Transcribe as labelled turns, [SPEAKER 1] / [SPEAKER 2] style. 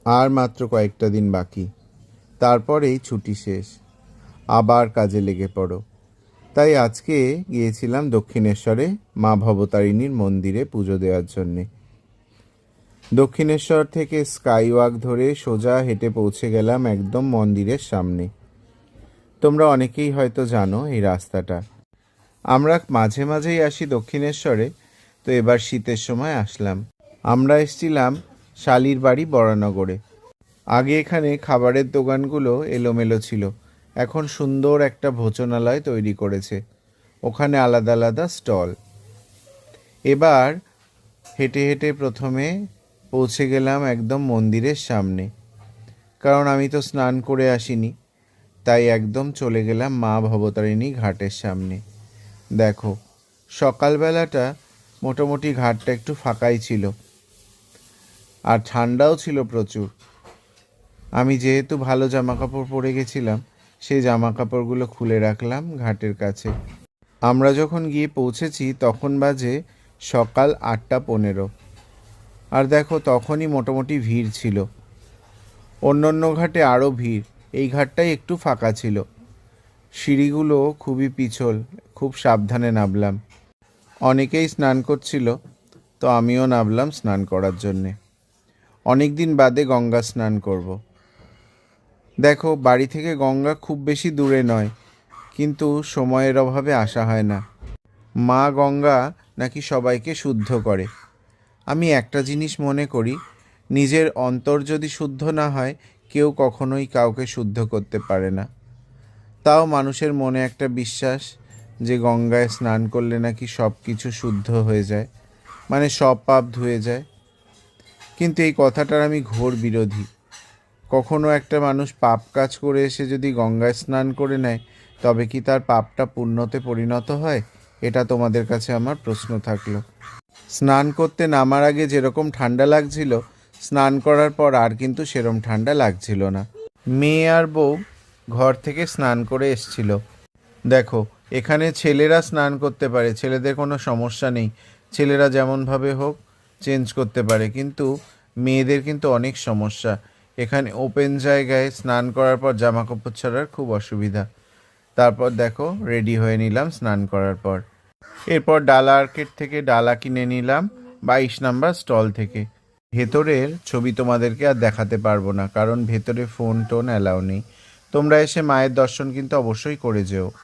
[SPEAKER 1] আর মাত্র কয়েকটা দিন বাকি, তারপরেই ছুটি শেষ, আবার কাজে লেগে পড়ো। তাই আজকে গিয়েছিলাম দক্ষিণেশ্বরে মা ভবতারিণীর মন্দিরে পুজো দেওয়ার জন্যে। দক্ষিণেশ্বর থেকে স্কাইওয়াক ধরে সোজা হেঁটে পৌঁছে গেলাম একদম মন্দিরের সামনে। তোমরা অনেকেই হয়তো জানো এই রাস্তাটা। আমরা মাঝে মাঝেই আসি দক্ষিণেশ্বরে, তো এবার শীতের সময় আসলাম। আমরা এসেছিলাম শালির বাড়ি বরানগরে। আগে এখানে খাবারের দোকানগুলো এলোমেলো ছিল, এখন সুন্দর একটা ভোজনালয় তৈরি করেছে, ওখানে আলাদা আলাদা স্টল। এবার হেঁটে হেঁটে প্রথমে পৌঁছে গেলাম একদম মন্দিরের সামনে, কারণ আমি তো স্নান করে আসিনি, তাই একদম চলে গেলাম মা ভবতারিণী ঘাটের সামনে। দেখো, সকালবেলাটা মোটামুটি ঘাটটা একটু ফাঁকাই ছিল, আর ঠান্ডাও ছিল প্রচুর। আমি যেহেতু ভালো জামাকাপড় পরে গেছিলাম, সেই জামাকাপড়গুলো খুলে রাখলাম ঘাটের কাছে। আমরা যখন গিয়ে পৌঁছেছি তখন বাজে সকাল 8:15। আর দেখো, তখনই মোটামুটি ভিড় ছিল। অন্য অন্য ঘাটে আরও ভিড়, এই ঘাটটাই একটু ফাঁকা ছিল। সিঁড়িগুলো খুবই পিছল, খুব সাবধানে নামলাম। অনেকেই স্নান করছিল, তো আমিও নামলাম স্নান করার জন্যে। অনেক দিন বাদে গঙ্গা স্নান করব। দেখো, বাড়ি থেকে গঙ্গা খুব বেশি দূরে নয়, কিন্তু সময়ের অভাবে আসা হয় না। মা গঙ্গা নাকি সবাইকে শুদ্ধ করে। আমি একটা জিনিস মনে করি, নিজের অন্তর যদি শুদ্ধ না হয়, কেউ কখনোই কাউকে শুদ্ধ করতে পারে না। তাও মানুষের মনে একটা বিশ্বাস যে গঙ্গায় স্নান করলে নাকি সব কিছু শুদ্ধ হয়ে যায়, মানে সব পাপ ধুয়ে যায়। কিন্তু এই কথাটার আমি ঘোর বিরোধী। কখনো একটা মানুষ পাপ কাজ করে এসে যদি গঙ্গায় স্নান করে নেয়, তবে কি তার পাপটা পুণ্যতে পরিণত হয়? এটা তোমাদের কাছে আমার প্রশ্ন থাকলো। স্নান করতে নামার আগে যেরকম ঠান্ডা লাগছিল, স্নান করার পর আর কিন্তু সেরকম ঠান্ডা লাগছিল না। মেয়ে আর বউ ঘর থেকে স্নান করে এসছিল। দেখো, এখানে ছেলেরা স্নান করতে পারে, ছেলেদের কোনো সমস্যা নেই, ছেলেরা যেমনভাবে হোক চেঞ্জ করতে পারে, কিন্তু মেয়েদের কিন্তু অনেক সমস্যা। এখানে ওপেন জায়গায় স্নান করার পর জামা কাপড় ছাড়ার খুব অসুবিধা। তারপর দেখো, রেডি হয়ে নিলাম স্নান করার পর। এরপর ডালা আর্কেড থেকে ডালা কিনে নিলাম 22 নম্বর স্টল থেকে। ভেতরের ছবি তোমাদেরকে আর দেখাতে পারবো না, কারণ ভেতরে ফোন টোন অ্যালাউ নেই। তোমরা এসে মায়ের দর্শন কিন্তু অবশ্যই করে যেও।